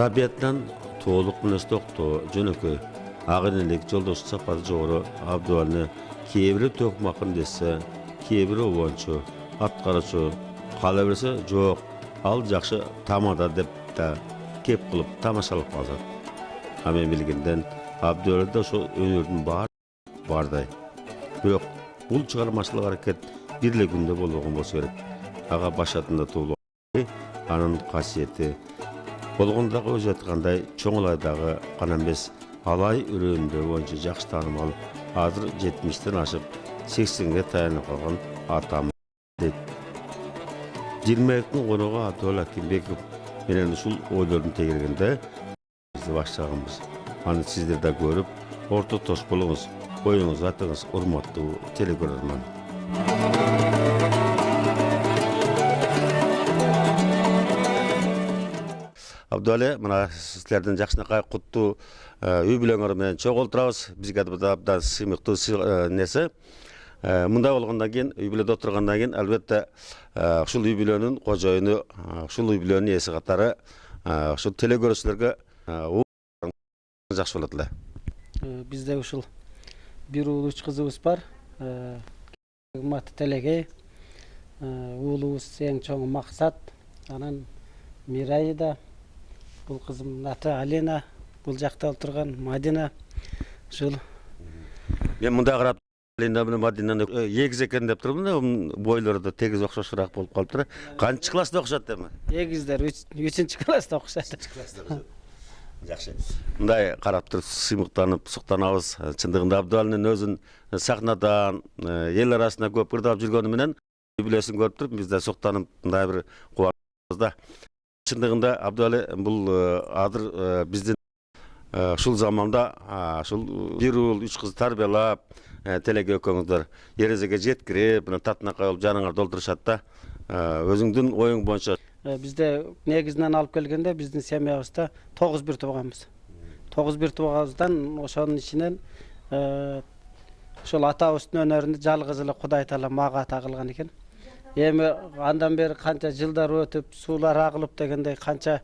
Tabiattan to'liq minestokto jönökö agynlyk joldoş sapady jogary Abdualny kebiri tökmakyn desse, kebiri owonçu, atkaraçy, kalaberse jok, al jakşı tamada dep da kep kılıp tamaşalyp kalýar. Ha men bilgenden Abdualda şo önürdün barday. Bирок бул чыгармачылык аракет бирle күндө болгон болсо керек. Ага башатында туулу анын касиети болгондагы өзү айткандай чоңулайдагы гана эмес алай үрөндө боюнча жакшы таанымал азыр 70тен ашып 80ге таянып калган атам дейт. 22 коного Абдуал Акимбеков менен ушул ойлорун тегергенде бизди баштаганбыз. Аны сиздер да көрүп, орто тош болуңуз. Oyunuz atınız urmatlı telegörörman. Abduali, mana sizlerden jakşınakay kuttu übilöňөр menen çok olturabız. Bizge abdan symyktуу nesi. Munda bolgondan keyin übilöde oturgandan keyin albatta uşul übilönün kojoyunu, uşul übilönün esi katары uşul telegörörçülerge jakşı bolatly. Bizde uşul bir uulu üç kızыбыз бар. Hikmat Telegey, uulubuz eң çoğu Maksat, anan Miray da, bul kızım аты Alina, bul jakta oturgan Madina. Şul. Men munda qarap Alina bilen Madinani egiz eken dep turmун da, boylары da tegiz okşoşurak bolup kalıptır. Kançı klasda okşat demi? Egizler 3-nji klasda okşat. Жақсы. Мындай қарап тұрып сыймықтанып, сұқтанабыз. Чындығында Абдуалдын өзүн сахнадан, ел арасына көп кырдап жүргөнү менен юбилейсин көрүп туруп, биз да сұқтанып, мындай бир кубанычбыз да. Чындығында Абдуали бул азыр биздин ушул заманда ушул бир уул, үч кыз тарбиялап, телеге экөөңүздөр эрезеге жеткирип, татынакай болуп жаныңар долтурушат да. Өзүңдүн оюң боюнча Bizde negizden alıp gelgende bizdin semiyabızda 9-1 tuğanбыз. 9-1 tuğanбызdan oşonun içinden şol atabыздын önöründe жалгыз эле Кудай Таала мага тагылган экен. Эми андан бери канча жылдар өтүп, суулар агылып дегендей канча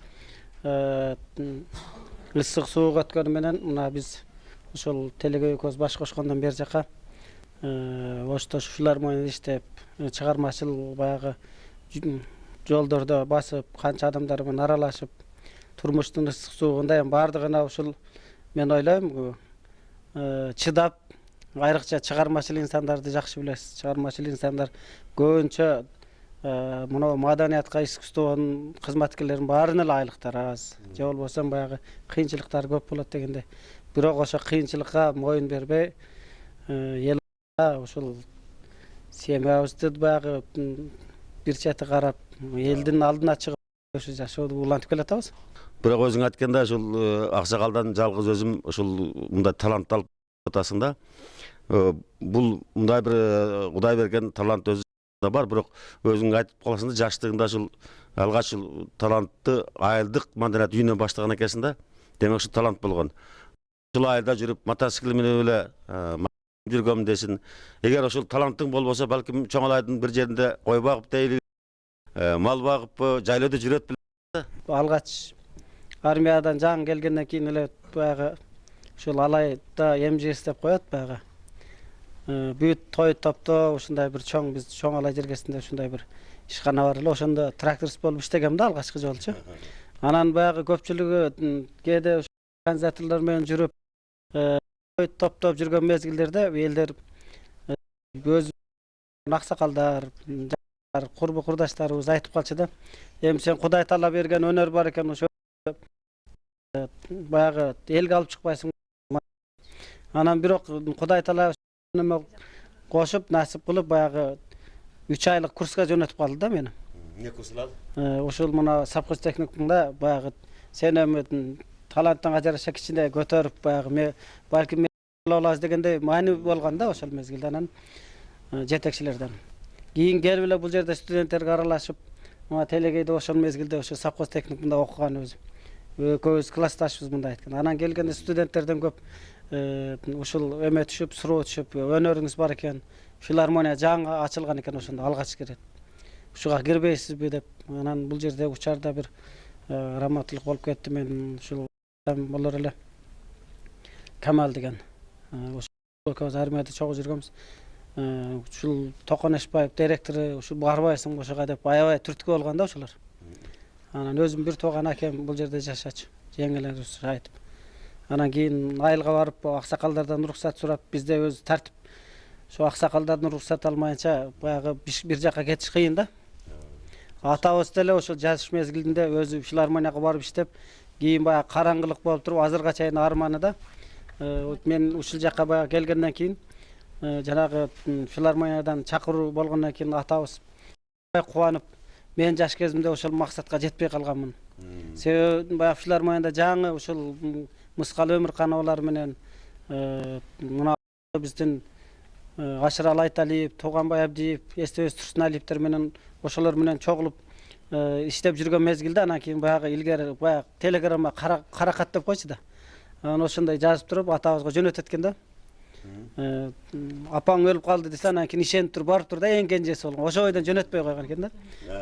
ысык суук өткөнү менен мына биз ошол телеге көз баш кошкондон бери жака оштош филармонияда иштеп, чыгармачыл баягы жолдордо басып, канча адамдар менен аралашып, турмуштун ысык суугунда бардыгына ушул мен ойлойм, чыдап, айрыкча чыгармачыл инсандарды жакшы билесиз. Чыгармачыл инсандар көбүнчө мына маданиятка, искусствонун кызматкерлеринин баарына эле айлыктар аз. Же болбосо баягы кыйынчылыктар көп болот дегенде. Бирок ошо кыйынчылыкка моюн бербей, элга ушул семьябызды баягы бир чети карап, элдин алдына чыгып жашооду улантып келатабыз. Бирок өзүң айткандай ушул Аксакалдан жалгыз өзүм ушул мындай талант алып атасың да. Бул мындай бир Кудай берген талант өзүндө бар, бирок өзүң айтып каласың да, жаштыгында ушул алгач талантты айылдык маданият үйүнөн баштаган экенсиң да. Демек ушул талант болгон. Ушул айылда жүрүп, мотоцикл менен эле жүргөм десин. Эгер ушул талантың болбосо, балким чоңалайдын бир жеринде кой багып дейли, мал багып, жайлоодо жүрөт беле. Алгач армиядан жаңы келгенден кийин эле баягы ушул алайда МЖС деп коет баягы. Бүт той топтоо ушундай бир чоң, биз чоң алай жергесинде ушундай бир ишкана бар эле. Ошондо тракторист болуп иштегем да алгачкы жолчу. Анан баягы көпчүлүгү кээде организаторлор менен жүрүп, той топтоп жүргөн мезгилдерде элдер өз аксакалдар, курбу курдаштарыбыз айтып калчу да. Эми сен Кудай Таала берген өнөр бар экен, ошо баягы элге алып чыкпайсың. Анан бирок Кудай Таала неме кошуп, насип кылып баягы 3 айлык курска жөнөтүп калды да мени. Не курсулар? Ошол мына Совхоз техникумда баягы сен эми таланттыңга жараша кичине көтөрүп баягы балким алабыз дегендей маани болгон да ошол мезгилде анан жетекчилерден. Кийин келип эле бул жерде студенттерге аралашып, мына телегейде ошол мезгилде ошо Совхоз техникумда окуган өзүм. Экөөбүз классташбыз мындай айтканда. Анан келгенде студенттерден көп ушул эме түшүп, суроо түшүп, өнөрүңүз бар экен, филармония жаңы ачылган экен ошондо алгач кирет. Ушуга кирбейсизби деп. Анан бул жерде учарда бир rahmatlik болуп кетти. Мен ушул болор эле Камал деген ошол экөөбүз армияда чогуу жүргөнбүз. Ушул Токонешбаев директору ушу барбайсың ошого деп аябай түрткү болгон да ошолор. Анан өзүм бир тууган акем бул жерде жашачу. Жеңелерибиз айтып. Анан кийин айылга барып аксакалдардан уруксат сурап, бизде өз тартип. Ошо аксакалдардан уруксат алмайынча баягы бир жака кетиш кыйын да. Атабыз деле ошол жазыш мезгилинде өзү филармонияга барып иштеп, кийин баягы караңгылык болуп туруп, азырга чейин арманы да. Мен ушул жака баягы келгенден кийин жанагы филармониядан чакыруу болгондон кийин атабыз кубанып, мен жаш кезимде ошол максатка жетпей калганмын. Себеби баягы филармонияда жаңы ушул Мыскал Өмүркановалар менен мына биздин Ашырал Айталиев, Туганбай Абдиев, Эстебес Турсуналиевтер менен ошолор менен чогулуп иштеп жүргөн мезгилде анан кийин баягы илгери баягы телеграмма каракат деп койчу да. Анан ошондой жазып туруп атабызга жөнөтөт экен да. Апаң өлүп калды десе, анан кийин ишенип туруп барып тур да, эң кенжеси болгон. Ошо бойдон жөнөтпөй койгон экен да.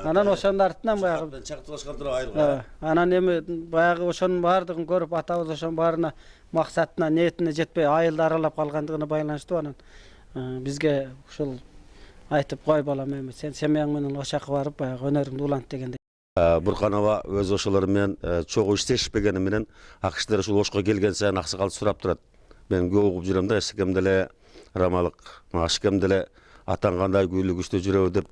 Анан ошонун артынан баягы чактылашкан туруп айылга. Анан эми баягы ошонун баардыгын көрүп атабыз ошонун баарына максатына, ниетине жетпей айылды аралап калгандыгына байланыштуу анан бизге ушул айтып, кой балам, эми сен семьяң менен ош жака барып баягы өнөрүңдү улант дегендей. Бурканова өз ошолор менен чогуу иштешпегени менен акшылар ушул Ошко келген сайын аксакал сурап турат. Мен көп угуп жүрөм да, эшикем деле рамалык, ашкем деле атаң кандай күйлүгүчтө жүрөбү деп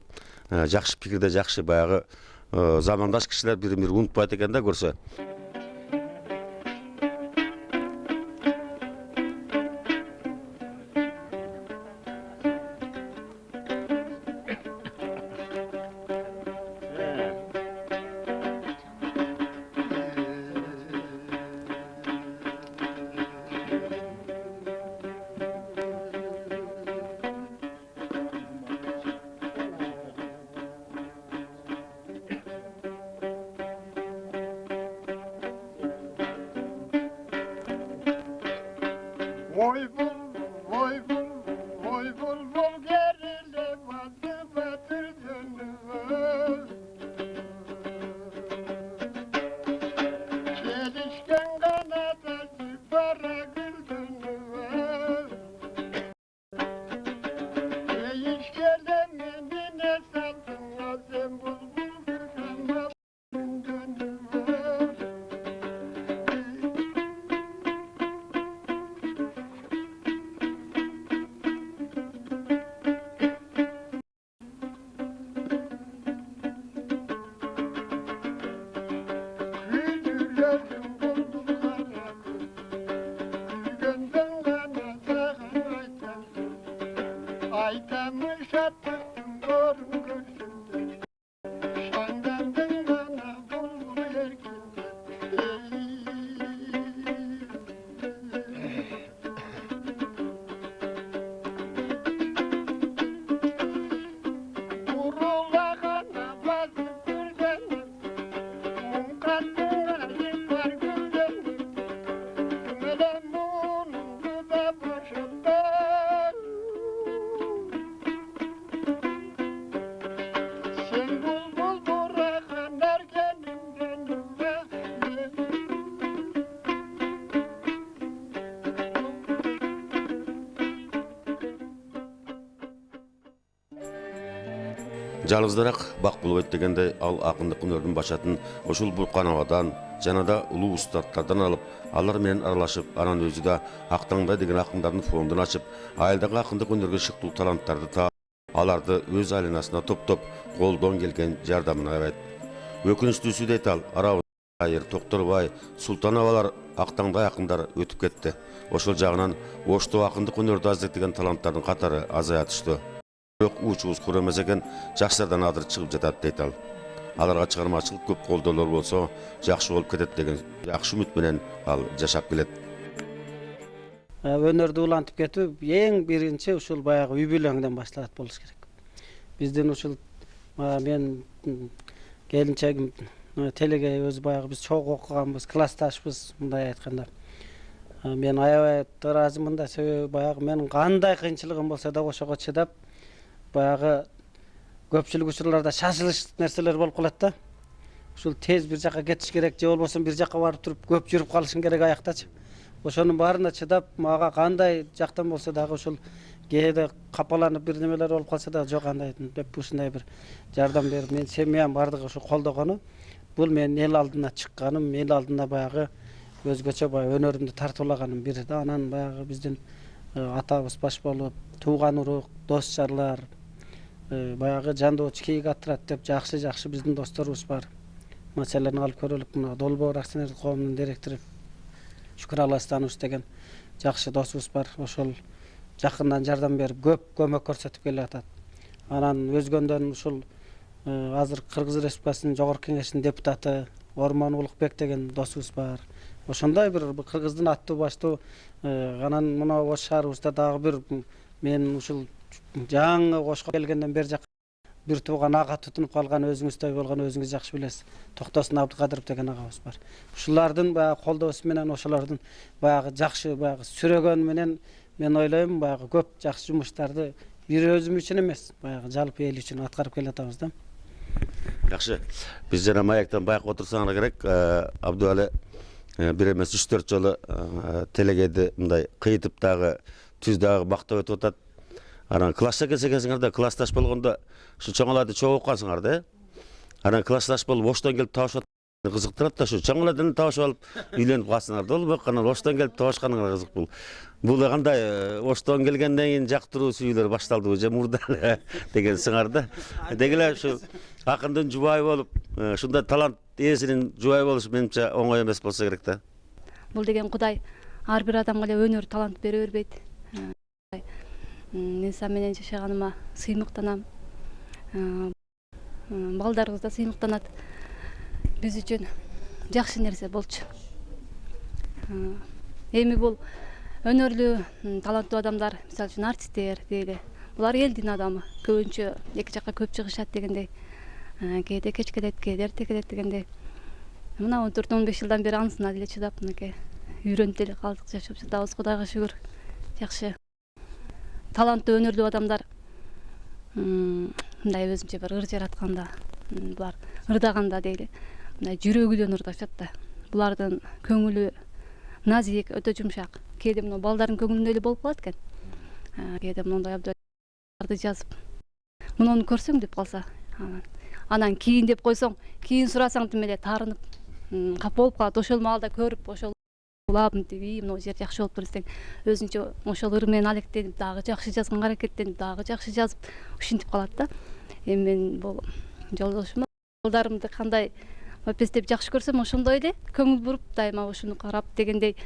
жакшы пикирде, жакшы баягы замандаш кишилер бири-бири унутпайт экен да көрсө. Oy bul gerile batır dönüver. Çelişken kanada para gül dönüver. Değiş gelemine saldın azem bulbul gülüme dönüver. Aytamış attım doğru görsün. Şandandın bana bulbul erkinde. Urulağana bazı güldenim. Munkatına yıkar güldenim. Tümelen bunun da başından. Sen bulbul bırakan erkenimden ve Жалгыздаrak бак болбойт дегенде ал акындык өнөрдүн башатын ушул Буркановадан жана да улуу устаттардан алып, алар менен аралашып, анан өзү да Актаңда деген акындардын фондун ачып, айылдагы акындык өнөргө шыктуу таланттарды таап, аларды өз айланасына топтоп, колдон келген жардамын аябайт. Өкүнүчтүүсү дейт ал, Арабыз Айыр, Токторбай, Султановалар, Актаңда акындар өтүп кетти. Ошол жагынан Ошто акындык өнөрдү аздеттеген таланттардын катары азая түштү. Бирок учубуз кура эмес экен, жаштардан адыр чыгып жатат дейт ал. Аларга чыгармачылык көп колдоолор болсо, жакшы болуп кетет деген жакшы үмүт менен ал жашап келет. Өнөрдү улантып кетүү эң биринчи ушул баягы үй бүлөңдөн башталат болуш керек. Биздин ушул мен келинчегим Телегей өзү баягы биз чогуу окуганбыз, классташпыз, мындай айтканда. Мен аябай ыраазымын да, себеби баягы менин кандай кыйынчылыгым болсо да ошого чыдап, баягы көпчүлүк учурларда шашылыш нерселер болуп калат да. ушул тез бир жака кетиш керек же болбосо бир жака барып туруп көп жүрүп калышың керек аяктачы. Ошонун баарына чыдап, мага кандай жактан болсо дагы ушул кээде капаланып бир немелер болуп калса да жок андай деп ушундай бир жардам берип, мен семьям бардыгы ушу колдогону, бул менин эл алдына чыкканым, эл алдына баягы өзгөчө баягы өнөрүмдү тартуулаганым бир да. Анан баягы биздин атабыз баш болуп, тууган урук, дос жарлар, баягы жандоочу кийик отряд деп жакшы биздин досторубуз бар. Маселени алып көрөлүк, мына Долбоор акционерлик коомунун директору Шүкүралы Станович деген жакшы досубуз бар. Ошол жакындан жардам берип, көп көмөк көрсөтүп келатат. Анан өзгөндөн ушул азыр Кыргыз Республикасынын жогорку кеңешинин депутаты Орман Улукбек деген досубуз бар. Ошондой бир Кыргыздын аттуу баштуу, анан мына Ош шаарыбызда дагы бир мен ушул жаңы Ошко келгенден бери жак бир тууган ага тутунуп калган, өзүңүздөй болгон, өзүңүз жакшы билесиз. Токтосун Абдыкадыров деген агабыз бар. Ушулардын баягы колдоосу менен, ошолордун баягы жакшы баягы сүрөгөнү менен мен ойлойм, баягы көп жакшы жумуштарды бир өзүм үчүн эмес, баягы жалпы эл үчүн аткарып келатабыз да. Жакшы. Биз жана маяктан байкап отурсаңар керек, Абдуали бир эмес 3-4 жолу телегеди мындай кыйтып дагы түз дагы бактап өтүп атат. Анан класста келсеңер да, классташ болгондо ушу чоңаларды чогуп калсаңар да. Анан классташ болуп Оштон келип табышып кызыктырат да, ушу чоңалардан табышып алып үйлөнүп калсаңар да, болбок. Анан Оштон келип табышканыңар кызык бул. Бул кандай Оштон келгенден кийин жактыруу сүйүүлөр башталдыбы же мурда деген сыңар да. Деги эле ушу акындын жубайы болуп, ушундай талант ээсинин жубайы болушу менимче оңой эмес болсо керек да. Бул деген Кудай ар бир адамга эле өнөр талант бере бербейт. Инсан менен жашаганыма сыймыктанам. Балдарыбыз да сыймыктанат. Биз үчүн жакшы нерсе болчу. Эми бул өнөрлүү, таланттуу адамдар, мисалы үчүн артисттер дейли. Булар элдин адамы. Көбүнчө эки жакка көп чыгышат дегендей. Кээде кеч келет, кээде эрте келет дегендей. Мына 14-15 жылдан бери ансына деле чыдап, мынакей үйрөнүп деле калдык, жашап жатабыз. Кудайга шүгүр. Жакшы. Таланттуу өнөрлүү адамдар мындай өзүнчө бир ыр жаратканда, булар ырдаганда дейли, мындай жүрөгүдөн ырдашат да. Булардын көңүлү назик, өтө жумшак. Кээде мына балдардын көңүлүндөй эле болуп калат экен. Кээде мындай абдарды жазып, муну көрсөң деп калса, анан кийин деп койсоң, кийин сурасаң тим эле таарынып, капа болуп калат. Ошол маалда көрүп, ошол улап мынтип, мына жер жакшы болуп десең, өзүнчө ошол ыр менен алектенип, дагы жакшы жазганга аракеттенип, дагы жакшы жазып, ушинтип калат да. Эми мен бул жолдошума балдарымды кандай мопестеп жакшы көрсөм, ошондой эле көңүл буруп, дайыма ушуну карап дегендей,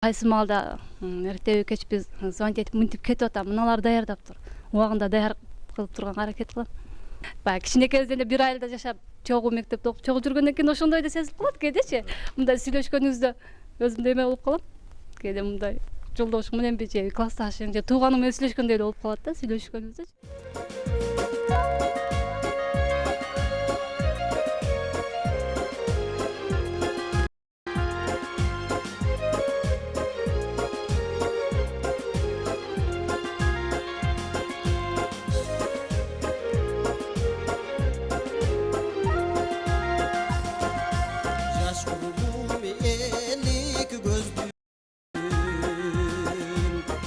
кайсы маалда эртеби кечпи звонить этип мынтип кетип атам, мыналар даярдап тур, убагында даяр кылып турганга аракет кылам. Баягы кичинекебизден эле бир айылда жашап, чогуу мектепте окуп чогуу жүргөндөн кийин ошондой да сезилип калат кээдечи. Мындай сүйлөшкөнүбүздө өзүмдө эме болуп калам. Кээде мындай жолдошум мененби же классташым же тууганым менен сүйлөшкөндөй эле болуп калат да, сүйлөшкөнүбүздө.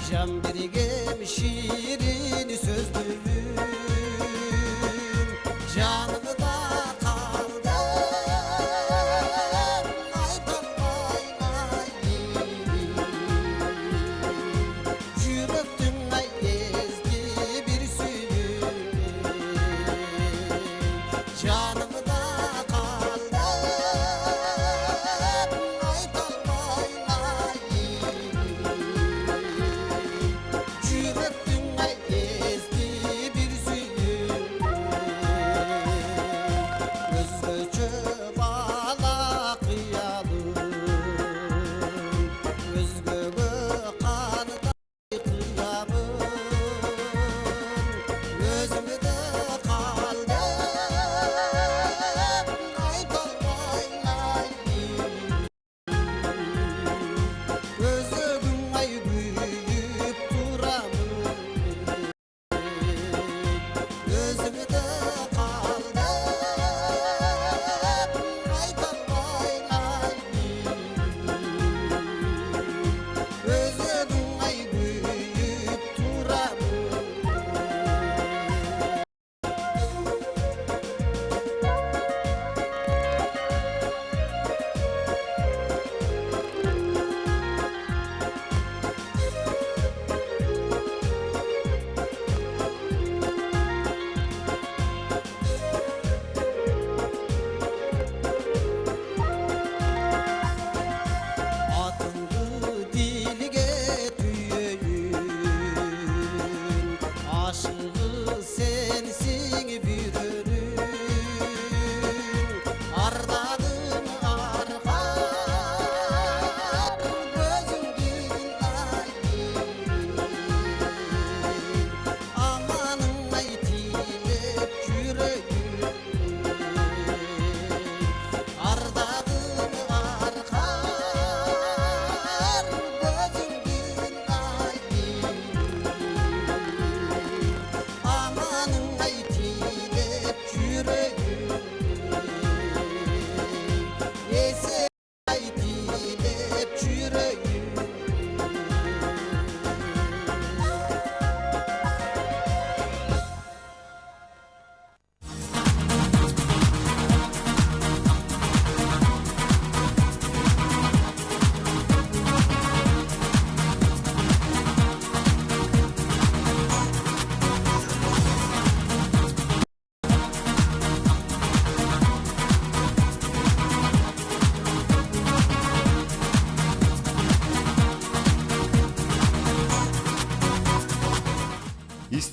Jam birigem şirin sözdürüm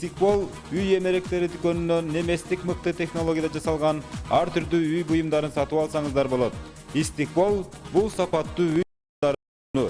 Истикбол үй эмеректери дүкөнүнөн неместик мыкты технологияда жасалган ар түрдүү үй буюмдарын сатып алсаңыздар болот. Истикбол бул сапаттуу үй буюмдарын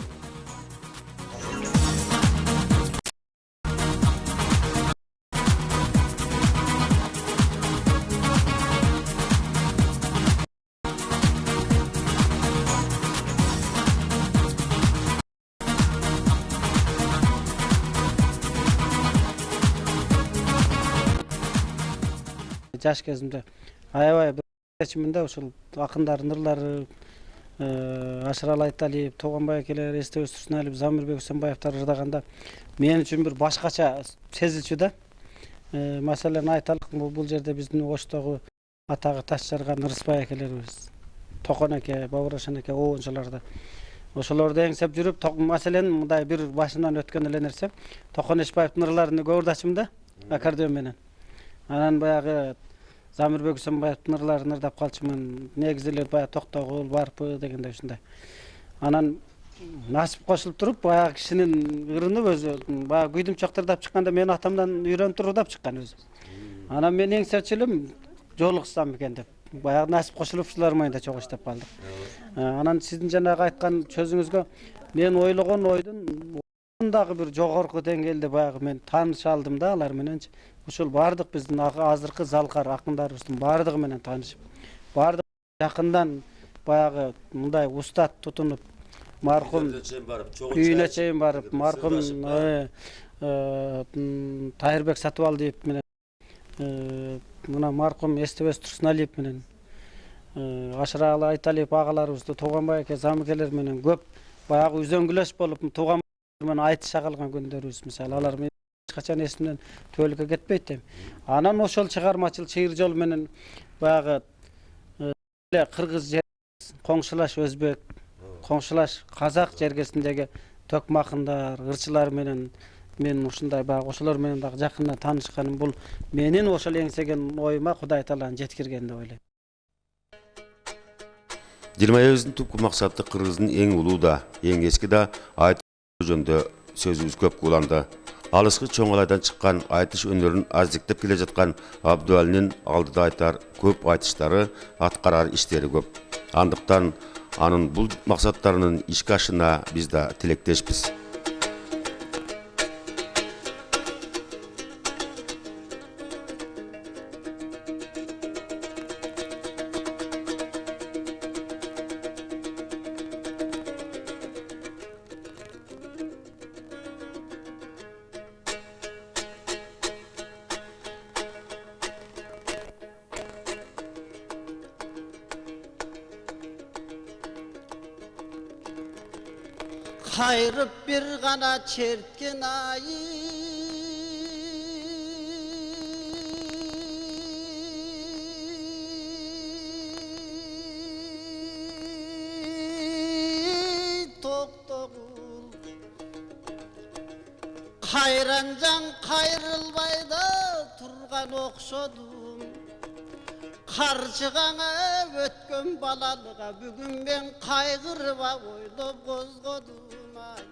Жаш кезимде аябай бир чечиминде ушул акындардын ырлары, Ашырал Айталиев, Тоғанбай акелер, Эстебес Турсуналиев, Замирбек Усенбаевтар ырдаганда мен үчүн бир башкача сезилчү да. Маселен айталык, бул жерде биздин Оштогу атагы таш жарган Ырысбай акелерибиз, Токон аке, Бабырашан аке оончуларда. Ошолорду эңсеп жүрүп, маселен мындай бир башымдан өткөн эле нерсе, Токон Эшбаевдин ырларын көрдачым да, аккордеон менен. Анан баягы Замирбек Усенбаевдин ырларын ырдап калчумун. Негизи эле баягы токтогул барпы дегенде ушундай. Анан насип кошулуп туруп, баягы кишинин ырынып өзү баягы күйдүм чоктурдап чыкканда мен атамдан үйрөнүп ырдап чыккан өзү. Анан мен эңсечү элем жолуксам экен деп. Баягы насип кошулуп ушулар майында чогуу иштеп калдык. Анан сиздин жанагы айткан сөзүңүзгө мен ойлогон ойдун дагы бир жогорку деңгээлде баягы мен тааныша алдым да алар мененчи. Ушул бардык биздин азыркы залкар акындарыбыздын бардыгы менен таанышып, бардык жакындан баягы мындай устат тутунуп, маркум үйүнө чейин барып, маркум Тайырбек Сатыбалдиев менен, мына маркум Эстебес Турсуналиев менен, Ашырал Айталиев агаларыбызды, Тоғанбай аке, Замикелер менен көп баягы үзөңгүлөш болуп, Туган менен айтыша калган күндөрүбүз, мисалы алар мен качан эсимден төөлүккө кетпейт дейм. Анан ошол чыгармачыл чыйыр жол менен баягы кыргыз жер, коңшулаш өзбек, коңшулаш казак жергесиндеги төкмакындар, ырчылар менен мен ушундай баягы ошолор менен дагы жакындан таанышканым бул менин ошол эңсеген оюма Кудай тааланын жеткирген деп ойлойм. Дилмаебиздин түпкү максаты кыргыздын эң улуу да, эң эски да айтыш жөнүндө сөзүбүз көп кууланды. Алыскы чоңалайдан чыккан айтыш өнөрүн аздиктеп келе жаткан Абдуалинин алдыда айтар көп айтыштары, аткарар иштери көп. Андыктан анын бул максаттарынын ишке ашына биз да тилектешпиз. Кайрып бир гана черткен ай токтогул кайранжаң кайрылбай да турган окшодум карчыгаңа өткөн балалыга бүгүн мен кайгырып ойлоп козгодум ай